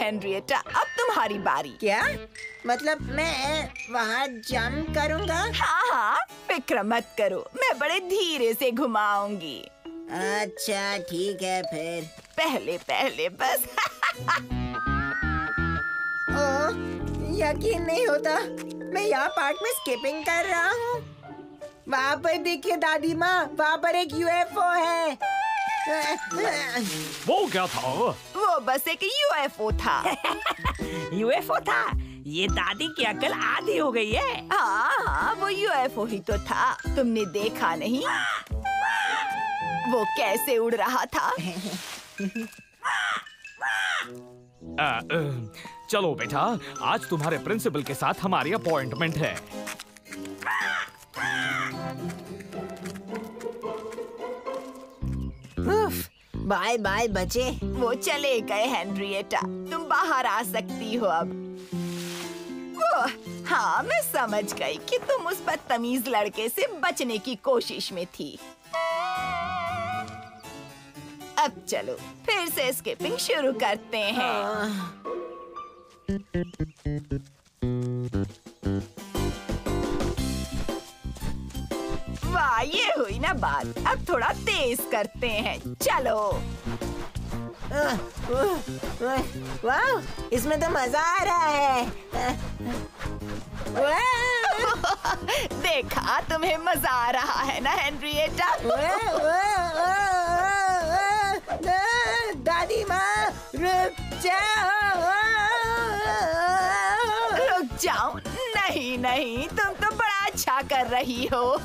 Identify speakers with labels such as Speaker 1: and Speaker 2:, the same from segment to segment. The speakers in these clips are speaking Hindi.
Speaker 1: हेनरिएटा, अब तुम्हारी बारी।
Speaker 2: क्या मतलब मैं वहाँ जंप करूँगा?
Speaker 1: हाँ हाँ, फिक्र मत करो, मैं बड़े धीरे से घुमाऊंगी।
Speaker 2: अच्छा ठीक है फिर।
Speaker 1: पहले पहले बस।
Speaker 2: ओह, यकीन नहीं होता, मैं यहाँ पार्क में स्किपिंग कर रहा हूँ। वहाँ पर देखिए दादी माँ, वहाँ पर एक यूएफओ है।
Speaker 3: वो क्या था?
Speaker 1: वो बस एक यूएफओ था।
Speaker 4: यूएफओ था? ये दादी की अकल आधी हो गई है।
Speaker 1: हाँ हाँ, वो यूएफओ ही तो था, तुमने देखा नहीं? वो कैसे उड़ रहा था?
Speaker 3: चलो बेटा, आज तुम्हारे प्रिंसिपल के साथ हमारी अपॉइंटमेंट है।
Speaker 2: बाय बाय बच्चे।
Speaker 1: वो चले गए हेनरिएटा, तुम बाहर आ सकती हो अब। हाँ, मैं समझ गई कि तुम उस बदतमीज लड़के से बचने की कोशिश में थी। अब चलो फिर से स्किपिंग शुरू करते हैं। वाह, ये हुई ना बात। अब थोड़ा तेज करते हैं, चलो।
Speaker 2: वाह, इसमें तो मजा आ रहा है।
Speaker 1: देखा, तुम्हें मजा आ रहा है ना हेनरिएटा?
Speaker 2: दादी माँ रुक जाओ।
Speaker 1: रुक जाओ? नहीं नहीं, तुम तो बड़ा अच्छा कर रही हो।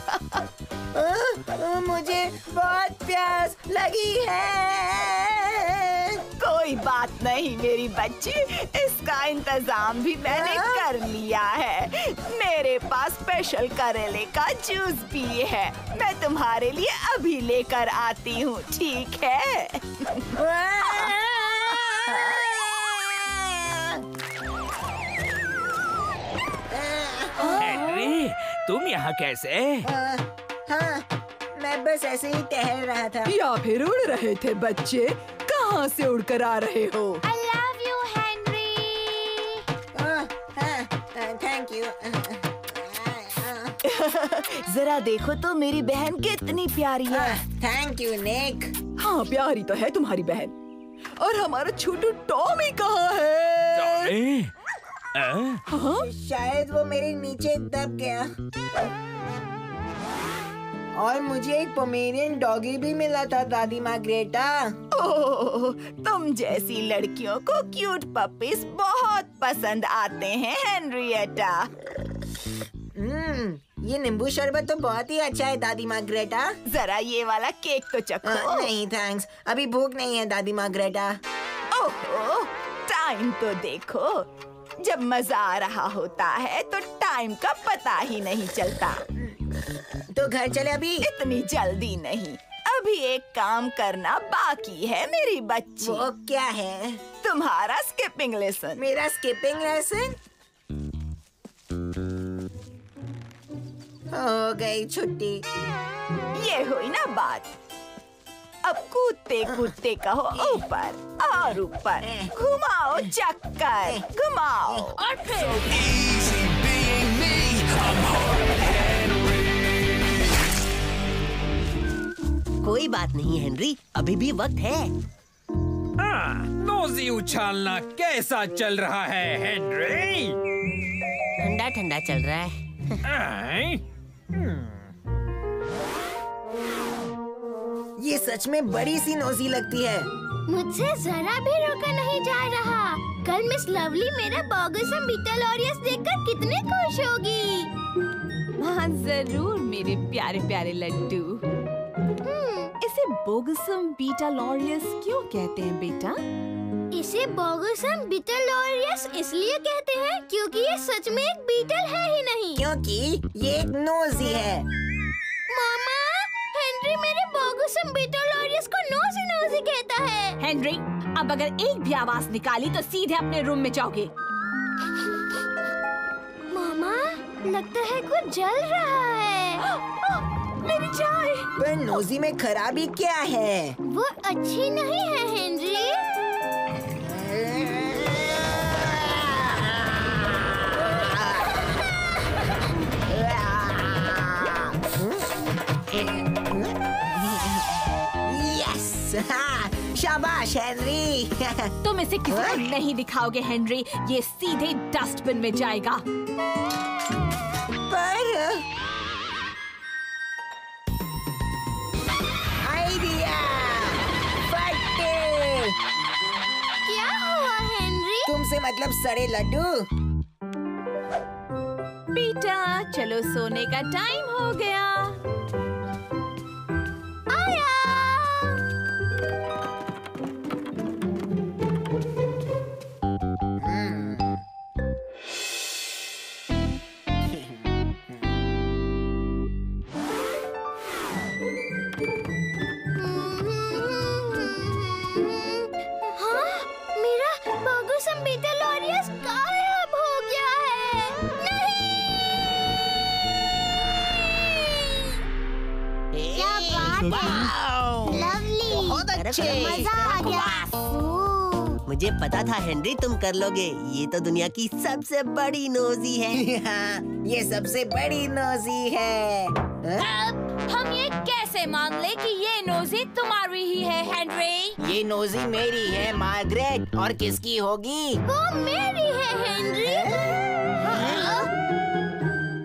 Speaker 2: मुझे बहुत प्यास लगी है।
Speaker 1: कोई बात नहीं मेरी बच्ची, इसका इंतजाम भी मैंने कर लिया है। मेरे पास स्पेशल करेले का जूस भी है, मैं तुम्हारे लिए अभी लेकर आती हूँ, ठीक है?
Speaker 4: हेनरी, तुम यहाँ कैसे?
Speaker 2: हाँ, मैं बस ऐसे ही टहल रहा था।
Speaker 1: या फिर उड़ रहे थे बच्चे? कहाँ से उड़कर आ रहे हो?
Speaker 5: I love you, Henry.
Speaker 2: Thank you.
Speaker 1: जरा देखो तो मेरी बहन कितनी प्यारी है।
Speaker 2: थैंक यू निक।
Speaker 1: हाँ, प्यारी तो है तुम्हारी बहन। और हमारा छोटू टॉमी कहाँ है? हाँ?
Speaker 2: शायद वो मेरे नीचे दब गया। और मुझे एक पोमेरियन डॉगी भी मिला था दादी माँ ग्रेटा।
Speaker 1: ओह, तुम जैसी लड़कियों को क्यूट पपीज बहुत पसंद आते हैं हेनरिएटा।
Speaker 2: ये नींबू शरबत तो बहुत ही अच्छा है दादी माँ ग्रेटा।
Speaker 1: जरा ये वाला केक तो चखो।
Speaker 2: नहीं थैंक्स, अभी भूख नहीं है दादी माँ ग्रेटा।
Speaker 1: ओहो, टाइम तो देखो, जब मजा आ रहा होता है तो टाइम का पता ही नहीं चलता।
Speaker 2: तो घर चले अभी?
Speaker 1: इतनी जल्दी नहीं, अभी एक काम करना बाकी है मेरी बच्ची।
Speaker 2: वो क्या है?
Speaker 1: तुम्हारा स्किपिंग लेसन।
Speaker 2: मेरा स्किपिंग लेसन? हो गई छुट्टी।
Speaker 1: ये हुई ना बात। अब कूदते कूदते कहो ऊपर और ऊपर, घुमाओ चक्कर, घुमाओ और फिर।
Speaker 6: कोई बात नहीं हेनरी, अभी भी वक्त है।
Speaker 7: नोजी उछालना कैसा चल रहा है हेनरी?
Speaker 6: ठंडा ठंडा चल रहा है।
Speaker 2: ये सच में बड़ी सी नोजी लगती है।
Speaker 5: मुझसे जरा भी रोका नहीं जा रहा। कल मिस लवली मेरा बॉगसम बीटलॉरियस देखकर कितने खुश होगी।
Speaker 8: हाँ जरूर मेरे प्यारे प्यारे लड्डू। इसे बोगसम बीटलॉरियस क्यों कहते हैं बेटा?
Speaker 5: इसे बॉगसम बीटलॉरियस इसलिए कहते हैं क्योंकि ये सच में एक बीटल है ही नहीं।
Speaker 2: क्योंकि ये एक नोजी है।
Speaker 5: मामा, हेनरी मेरे बॉगसम बीटलॉरियस को नोजी नोजी कहता है।
Speaker 8: हेनरी, अब अगर एक भी आवाज निकाली तो सीधे अपने रूम में जाओगे।
Speaker 5: मामा, लगता है कुछ जल रहा है।
Speaker 8: मेरी चाय।
Speaker 2: पर नोजी में खराबी क्या है?
Speaker 5: वो अच्छी नहीं है हेनरी।
Speaker 2: शाबाश हेनरी।
Speaker 8: तुम इसे किसी को नहीं दिखाओगे हेनरी, ये सीधे डस्टबिन में जाएगा।
Speaker 2: पर आइडिया फटे।
Speaker 5: क्या हुआ हेनरी?
Speaker 2: तुमसे मतलब सड़े लड्डू।
Speaker 8: पीटर चलो सोने का टाइम हो गया।
Speaker 5: आया। हाँ, मेरा बोगुसम बीटलॉरियस गायब हो गया है। क्या बात है? लवली,
Speaker 2: बहुत अच्छे।
Speaker 5: मजा आ गया।
Speaker 6: मुझे पता था हेनरी तुम कर लोगे। ये तो दुनिया की सबसे बड़ी नोजी है।
Speaker 2: हाँ, ये सबसे बड़ी नोजी है।
Speaker 8: अब हम ये कैसे मान ले कि ये नोजी तुम्हारी ही है हेनरी?
Speaker 2: ये नोजी मेरी है मार्गरेट, और किसकी होगी?
Speaker 5: वो मेरी है हेनरी।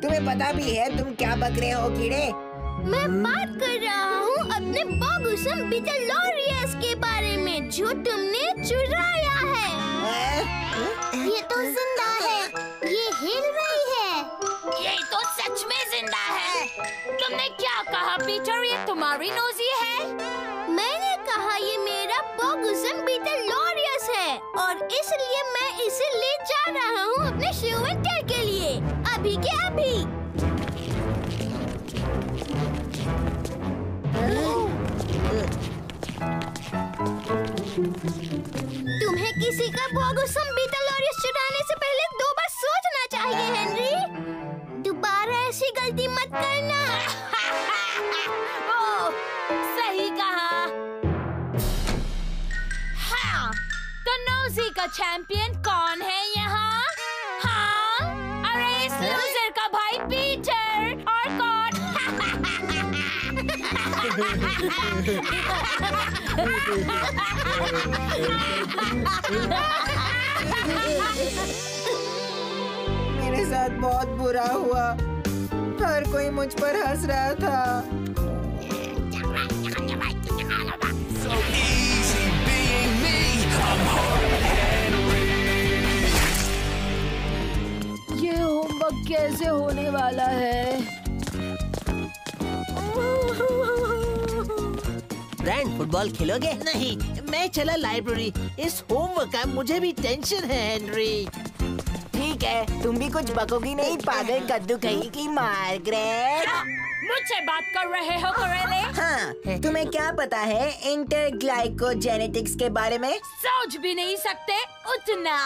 Speaker 2: तुम्हें पता भी है तुम क्या बक रहे हो कीड़े?
Speaker 5: मैं बात कर रहा हूँ अपने बोगुसम बीटलॉरियस के बारे में जो तुमने चुराया है। ये तो जिंदा है, ये हिल रही है।
Speaker 8: ये तो सच में जिंदा है। तुमने क्या कहा पीटर, ये तुम्हारी नोजी है?
Speaker 5: मैंने कहा ये मेरा बोगुसम बीटलॉरियस है और इसलिए मैं इसे ले जा रहा हूँ अपने शो एंड टेल के लिए, अभी के अभी। तुम्हें किसी का बोगुसम बीटलॉरियस चुराने से पहले 2 बार सोचना चाहिए हेनरी। दोबारा ऐसी गलती मत करना।
Speaker 8: ओह, सही कहा। हाँ, तो नोजी का चैंपियन कौन है यहाँ? हाँ, अरे इस लूजर का भाई पीटर, और कौन?
Speaker 2: मेरे साथ बहुत बुरा हुआ। हर कोई मुझ पर हंस रहा था।
Speaker 8: ये होमवर्क कैसे होने वाला है?
Speaker 6: ब्रांड फुटबॉल खेलोगे?
Speaker 9: नहीं, मैं चला लाइब्रेरी। इस होमवर्क का मुझे भी टेंशन है हेनरी।
Speaker 2: ठीक है, तुम भी कुछ बकोगी नहीं पागल कद्दू कहीं की मार्गरेट।
Speaker 8: मुझसे बात कर रहे हो करेले?
Speaker 2: हाँ, तुम्हें क्या पता है इंटरग्लाइकोजेनेटिक्स के बारे में?
Speaker 8: सोच भी नहीं सकते उतना।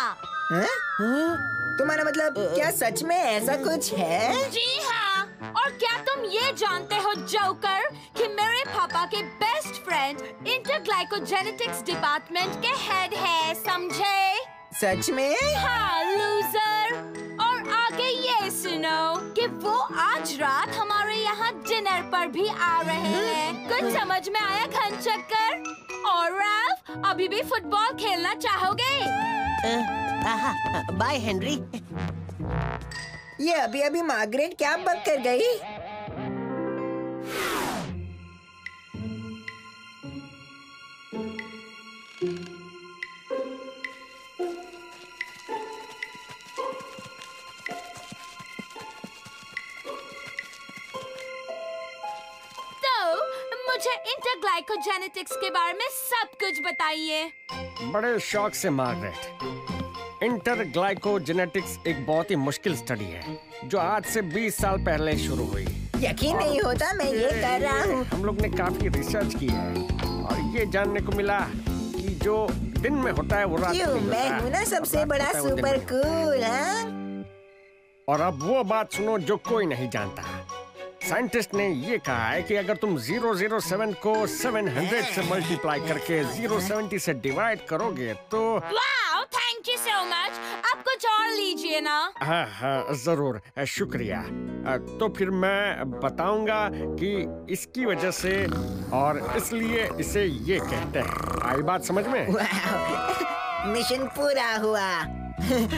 Speaker 2: तुम्हारा मतलब क्या सच में ऐसा कुछ है?
Speaker 8: जी हाँ, और क्या तुम ये जानते हो जोकर कि मेरे पापा के बेस्ट फ्रेंड इंटरग्लाइकोजेनेटिक्स डिपार्टमेंट के हेड है, समझे?
Speaker 2: सच में?
Speaker 8: हाँ लूजर। और आगे ये सुनो कि वो आज रात हमारे यहाँ डिनर पर भी आ रहे हैं। कुछ समझ में आया घन चक्कर? और राल्फ, अभी भी फुटबॉल खेलना चाहोगे?
Speaker 6: Bye Henry.
Speaker 2: ये अभी अभी मार्गरेट क्या बक कर गई?
Speaker 8: मुझे इंटरग्लाइकोजेनेटिक्स के बारे में सब कुछ बताइए।
Speaker 10: बड़े शौक से मार्गरेट। इंटरग्लाइकोजेनेटिक्स एक बहुत ही मुश्किल स्टडी है जो आज से 20 साल पहले शुरू हुई।
Speaker 2: यकीन नहीं होता मैं ये कर रहा हूँ।
Speaker 10: हम लोग ने काफी रिसर्च की है और ये जानने को मिला कि जो दिन में होता है वो रात
Speaker 2: क्यों,
Speaker 10: में
Speaker 2: मैं हूँ ना सबसे बड़ा सुपर कूल।
Speaker 10: और अब वो बात सुनो जो कोई नहीं जानता। साइंटिस्ट ने ये कहा है कि अगर तुम 007 को 700 से मल्टीप्लाई करके 070 से डिवाइड करोगे तो
Speaker 8: wow, thank you so much. आप कुछ और लीजिए। बताइए ना।
Speaker 10: हाँ हाँ जरूर, शुक्रिया। तो फिर मैं बताऊंगा कि इसकी वजह से और इसलिए इसे ये कहते हैं। आई बात समझ में?
Speaker 2: मिशन पूरा हुआ।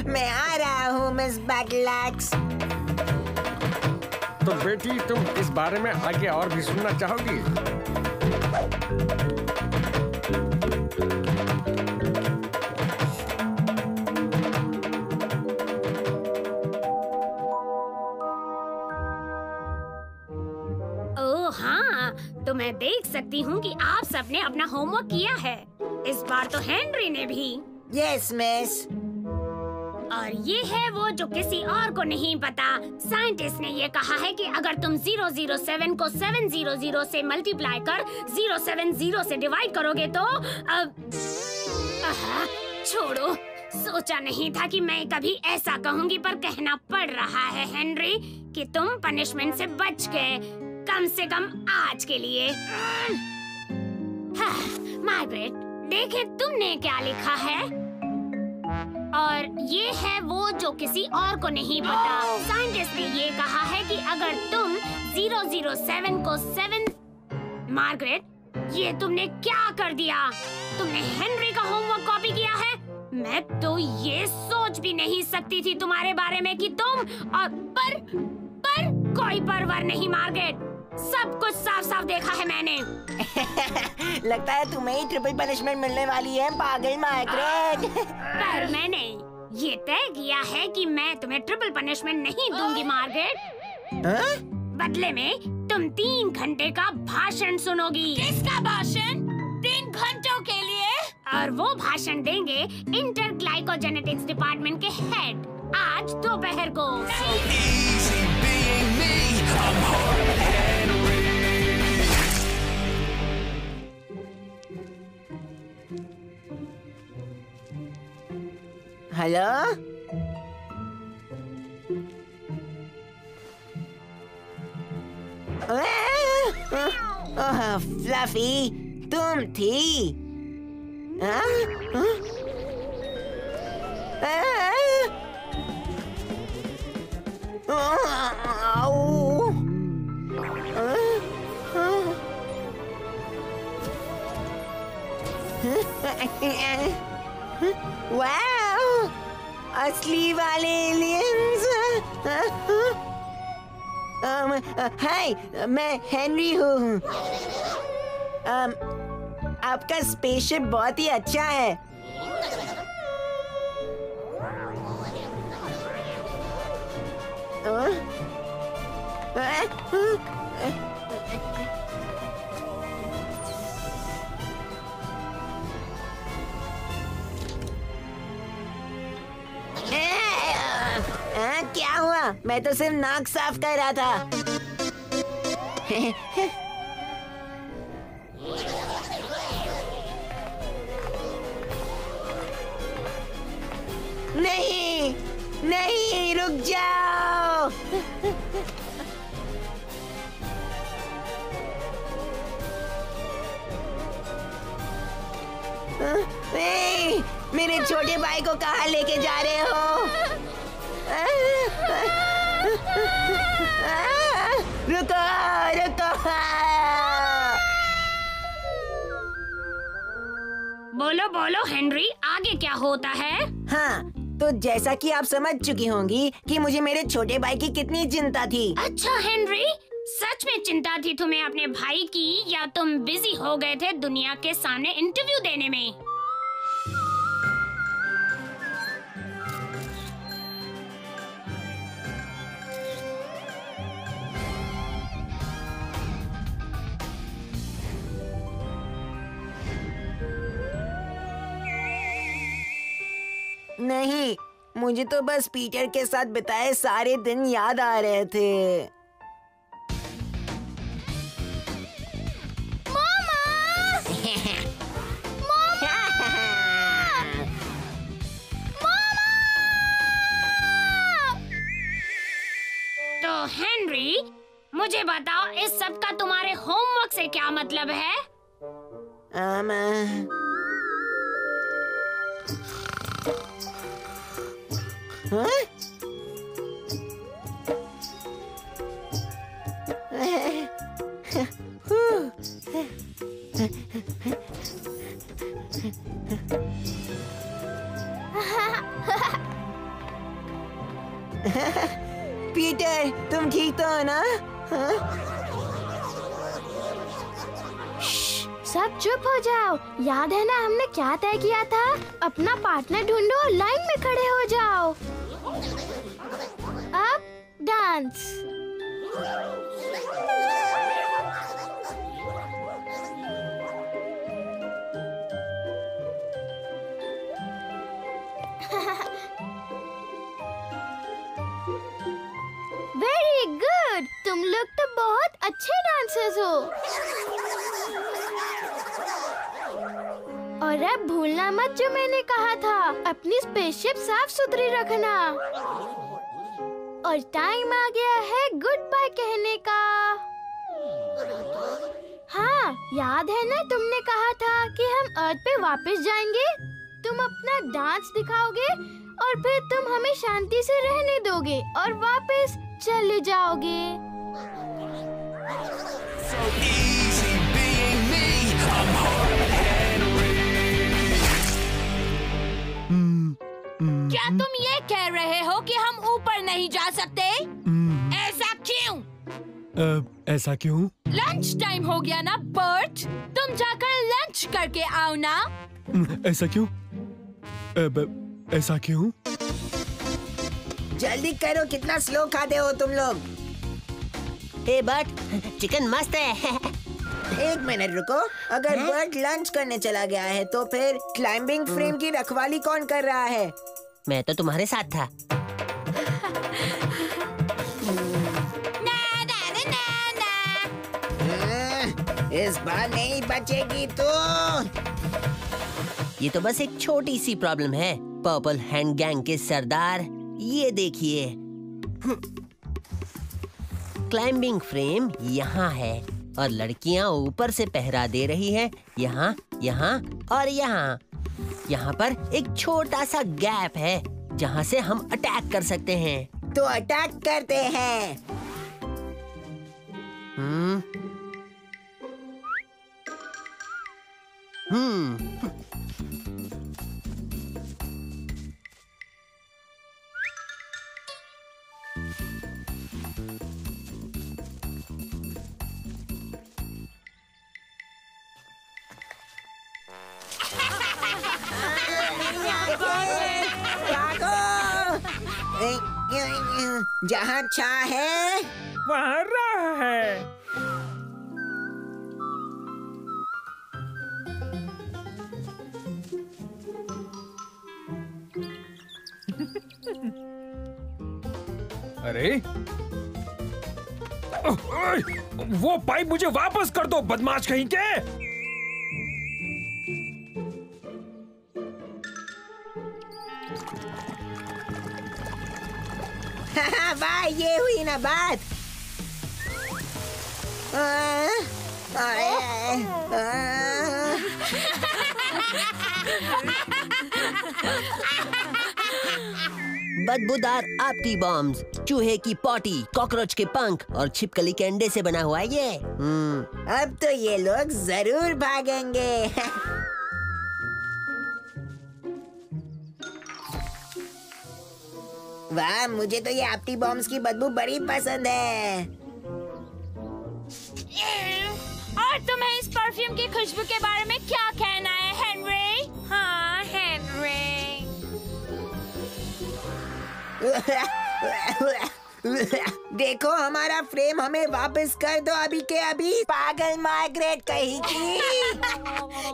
Speaker 2: मैं आ रहा हूँ मिस बैटलैक्स।
Speaker 10: तो बेटी तुम इस बारे में आगे और भी सुनना चाहोगी?
Speaker 11: ओह हाँ, तो मैं देख सकती हूँ कि आप सबने अपना होमवर्क किया है। इस बार तो हेनरी ने भी।
Speaker 2: Yes miss.
Speaker 11: और ये है वो जो किसी और को नहीं पता। साइंटिस्ट ने ये कहा है कि अगर तुम 007 को 700 से मल्टीप्लाई कर 070 से डिवाइड करोगे तो छोड़ो, सोचा नहीं था कि मैं कभी ऐसा कहूँगी, पर कहना पड़ रहा है हेनरी कि तुम पनिशमेंट से बच गए, कम से कम आज के लिए। मार्गरेट, देखे तुमने क्या लिखा है। और ये है वो जो किसी और को नहीं पता। साइंटिस्ट ने ये कहा है कि अगर तुम 007 को 7... मार्गरेट, ये तुमने क्या कर दिया? तुमने हेनरी का होमवर्क कॉपी किया है? मैं तो ये सोच भी नहीं सकती थी तुम्हारे बारे में कि तुम और पर कोई परवाह नहीं मार्गरेट। सब कुछ साफ साफ देखा है मैंने।
Speaker 2: लगता है तुम्हें ही ट्रिपल पनिशमेंट मिलने वाली है पागल मार्गरेट।
Speaker 11: पर मैंने ये तय किया है कि मैं तुम्हें ट्रिपल पनिशमेंट नहीं दूंगी मार्गरेट। बदले में तुम 3 घंटे का भाषण सुनोगी।
Speaker 8: किसका भाषण? 3 घंटों के लिए?
Speaker 11: और वो भाषण देंगे इंटरग्लाइकोजेनेटिक्स डिपार्टमेंट के हेड आज दोपहर को।
Speaker 2: हेलो, फ्लफी, तुम थी? वाओ, असली वाले एलियंस। हाय, मैं हेनरी हूँ। आपका स्पेसशिप बहुत ही अच्छा है। क्या हुआ? मैं तो सिर्फ नाक साफ कर रहा था। नहीं नहीं, रुक जाओ। मेरे छोटे भाई को कहाँ लेके जा रहे हो? रुको रुको।
Speaker 11: बोलो बोलो हेनरी, आगे क्या होता है?
Speaker 2: हाँ, तो जैसा कि आप समझ चुकी होंगी कि मुझे मेरे छोटे भाई की कितनी चिंता थी।
Speaker 11: अच्छा हेनरी, सच में चिंता थी तुम्हें अपने भाई की, या तुम बिजी हो गए थे दुनिया के सामने इंटरव्यू देने में?
Speaker 2: नहीं, मुझे तो बस पीटर के साथ बिताए सारे दिन याद आ रहे थे।
Speaker 11: तो हेनरी, मुझे बताओ इस सब का तुम्हारे होमवर्क से क्या मतलब है?
Speaker 2: हाँ? पीटर, तुम ठीक तो हो ना?
Speaker 5: सब चुप हो जाओ। याद है ना हमने क्या तय किया था? अपना पार्टनर ढूंढो और लाइन में खड़े हो जाओ। अब डांस। वेरी गुड, तुम लोग तो बहुत अच्छे डांसर्स हो। और अब भूलना मत जो मैंने कहा था, अपनी स्पेसशिप साफ सुथरी रखना। और टाइम आ गया है गुड बाय कहने का। हाँ, याद है ना तुमने कहा था कि हम अर्थ पे वापस जाएंगे। तुम अपना डांस दिखाओगे और फिर तुम हमें शांति से रहने दोगे और वापस चले जाओगे।
Speaker 8: क्या तुम ये कह रहे हो कि हम ऊपर नहीं जा सकते? ऐसा क्यों?
Speaker 12: ऐसा क्यों?
Speaker 8: लंच टाइम हो गया ना बर्ट, तुम जाकर लंच करके आओ ना।
Speaker 12: ऐसा क्यों? ऐसा क्यों?
Speaker 2: जल्दी करो, कितना स्लो खाते हो तुम लोग।
Speaker 6: हे बट, चिकन मस्त है।
Speaker 2: एक मिनट रुको, अगर बर्ट लंच करने चला गया है तो फिर क्लाइंबिंग फ्रेम की रखवाली कौन कर रहा है?
Speaker 6: मैं तो तुम्हारे साथ था।
Speaker 2: इस बार नहीं बचेगी तू।
Speaker 6: ये तो बस एक छोटी सी प्रॉब्लम है पर्पल हैंड गैंग के सरदार। ये देखिए, क्लाइंबिंग फ्रेम यहाँ है और लड़कियाँ ऊपर से पहरा दे रही है। यहाँ, यहाँ और यहाँ। यहाँ पर एक छोटा सा गैप है जहाँ से हम अटैक कर सकते हैं।
Speaker 2: तो अटैक करते हैं। जहाँ छा है
Speaker 10: वहाँ राह है।
Speaker 7: अरे वो पाइप मुझे वापस कर दो, बदमाश कहीं के।
Speaker 2: वाह, ये हुई ना बात।
Speaker 6: बदबूदार आपटी बॉम्ब्स, चूहे की पॉटी, कॉकरोच के पंख और छिपकली के अंडे से बना हुआ ये।
Speaker 2: अब तो ये लोग जरूर भागेंगे। वाह, मुझे तो ये आपटी बॉम्ब्स की बदबू बड़ी पसंद है।
Speaker 8: और तुम्हें इस परफ्यूम की खुशबू के बारे में क्या कहना है हेनरी? हाँ हेनरी।
Speaker 2: देखो, हमारा फ्रेम हमें वापस कर दो अभी के अभी। पागल मार्गरेट कहीं की।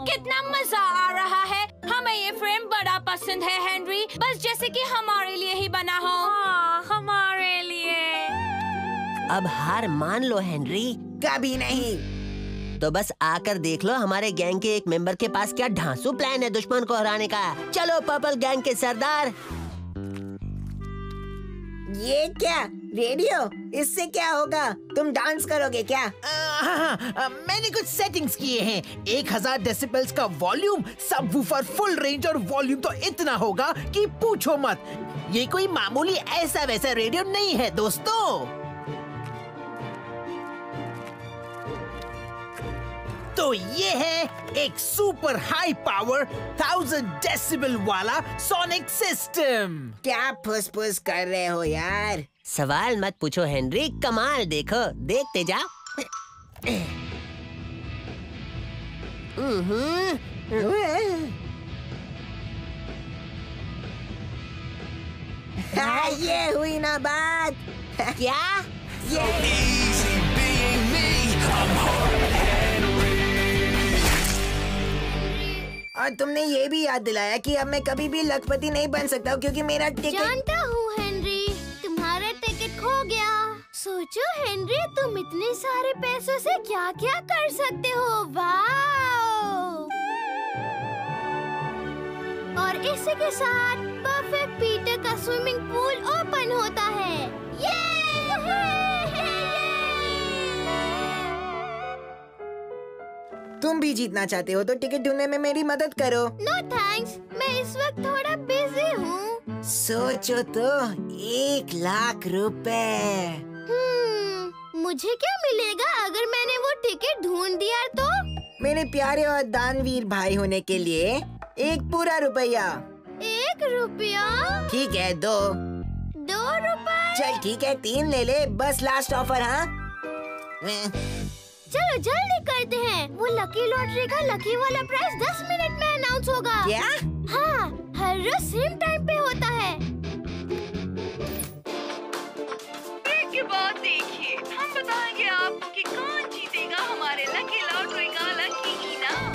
Speaker 8: कितना मजा आ रहा है। हमें ये फ्रेम बड़ा पसंद है हेनरी, बस जैसे कि हमारे लिए ही बना हो। हाँ, हमारे लिए।
Speaker 6: अब हार मान लो हेनरी।
Speaker 2: कभी नहीं।
Speaker 6: तो बस आकर देख लो हमारे गैंग के एक मेंबर के पास क्या धांसू प्लान है दुश्मन को हराने का। चलो पर्पल गैंग के सरदार।
Speaker 2: ये क्या रेडियो? इससे क्या होगा? तुम डांस करोगे क्या?
Speaker 9: हाँ, मैंने कुछ सेटिंग्स किए हैं। 1000 डेसिबल्स का वॉल्यूम, सबवूफर फुल रेंज और वॉल्यूम तो इतना होगा कि पूछो मत। ये कोई मामूली ऐसा वैसा रेडियो नहीं है दोस्तों। तो ये है एक सुपर हाई पावर 1000 डेसिबल वाला सोनिक सिस्टम।
Speaker 2: क्या फुस-फुस कर रहे हो यार?
Speaker 6: सवाल मत पूछो हेनरी, कमाल देखो, देखते जाओ।
Speaker 2: हाँ, ये हुई ना बात।
Speaker 6: क्या?
Speaker 2: और तुमने ये भी याद दिलाया कि अब मैं कभी भी लखपति नहीं बन सकता हूँ क्योंकि मेरा टिकट।
Speaker 5: जानता हूँ हेनरी, तुम्हारा टिकट खो गया। सोचो हेनरी, तुम इतने सारे पैसों से क्या क्या कर सकते हो। वाओ! और इसी के साथ परफेक्ट पीटर का स्विमिंग पूल ओपन होता है।
Speaker 2: तुम भी जीतना चाहते हो तो टिकट ढूंढने में मेरी मदद करो।
Speaker 5: नो थैंक्स, मैं इस वक्त थोड़ा बिजी हूँ।
Speaker 2: सोचो तो, 1 लाख रुपए।
Speaker 5: मुझे क्या मिलेगा अगर मैंने वो टिकट ढूंढ दिया तो?
Speaker 2: मेरे प्यारे और दानवीर भाई होने के लिए 1 पूरा रुपया।
Speaker 5: 1 रुपया?
Speaker 2: ठीक है, 2
Speaker 5: रुपए?
Speaker 2: चल ठीक है, 3 ले ले, बस लास्ट ऑफर। हाँ
Speaker 5: चलो जल्दी करते हैं। वो लकी लॉटरी का लकी वाला प्राइस 10 मिनट में अनाउंस होगा।
Speaker 2: क्या?
Speaker 5: हाँ, हर रोज सेम टाइम पे होता है।
Speaker 1: ब्रेक के बाद देखिए, हम बताएंगे आपको कि कौन जीतेगा हमारे लकी लॉटरी का लकी इनाम।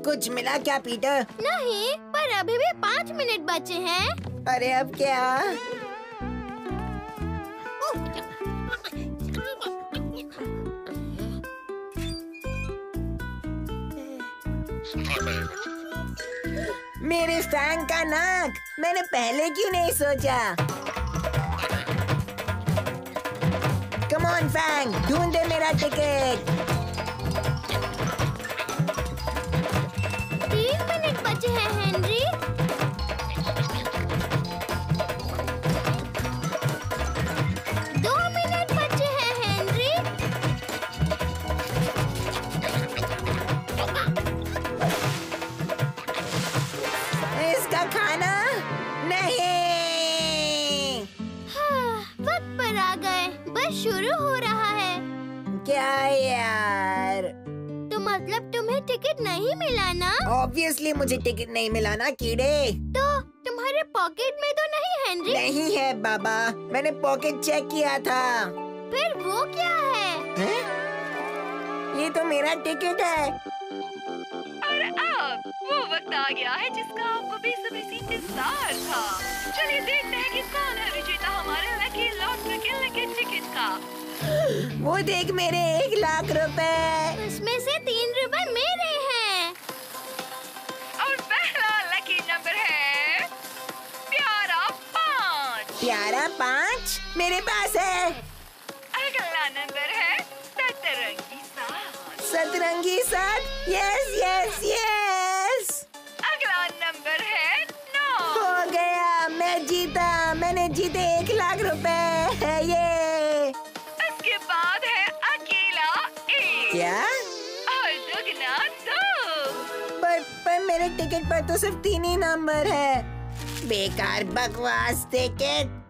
Speaker 1: कुछ मिला क्या पीटर?
Speaker 5: नहीं, पर अभी भी 5 मिनट बचे हैं।
Speaker 2: अरे अब क्या? मेरे फैन का नाक, मैंने पहले क्यों नहीं सोचा? कम ऑन फैंग, ढूंढे मेरा टिकट।
Speaker 5: 3 मिनट बचे हैं हेनरी। शुरू हो रहा है।
Speaker 2: क्या यार?
Speaker 5: तो मतलब तुम्हें टिकट नहीं मिला ना?
Speaker 2: ऑब्वियसली मुझे टिकट नहीं मिला ना कीड़े।
Speaker 5: तो तुम्हारे पॉकेट में तो नहीं हेनरी?
Speaker 2: नहीं है बाबा, मैंने पॉकेट चेक किया था।
Speaker 5: फिर वो क्या है?
Speaker 2: ये तो मेरा टिकट है।
Speaker 1: और अब वो वक्त आ गया है जिसका आपको बेसब्री से इंतजार था। चलिए देखते हैं कि कौन है विजेता हमारे लकी लॉटरी के लकी टिकट का।
Speaker 2: वो देख मेरे 1 लाख रुपए।
Speaker 5: उसमें से 3 रुपए मेरे हैं।
Speaker 1: और पहला लकी नंबर है प्यारा 5।
Speaker 2: प्यारा 5 मेरे पास है।
Speaker 1: अगला नंबर है सतरंगी 7।
Speaker 2: सतरंगी 7, यस यस यस।
Speaker 1: अगला नंबर है 9।
Speaker 2: हो गया, मैं जीता। मैंने जीते 1 लाख रुपए। ये
Speaker 1: उसके बाद है अकेला 1।
Speaker 2: क्या?
Speaker 1: और दुगना 2।
Speaker 2: पर मेरे टिकट पर तो सिर्फ 3 ही नंबर है। बेकार बकवास टिकट।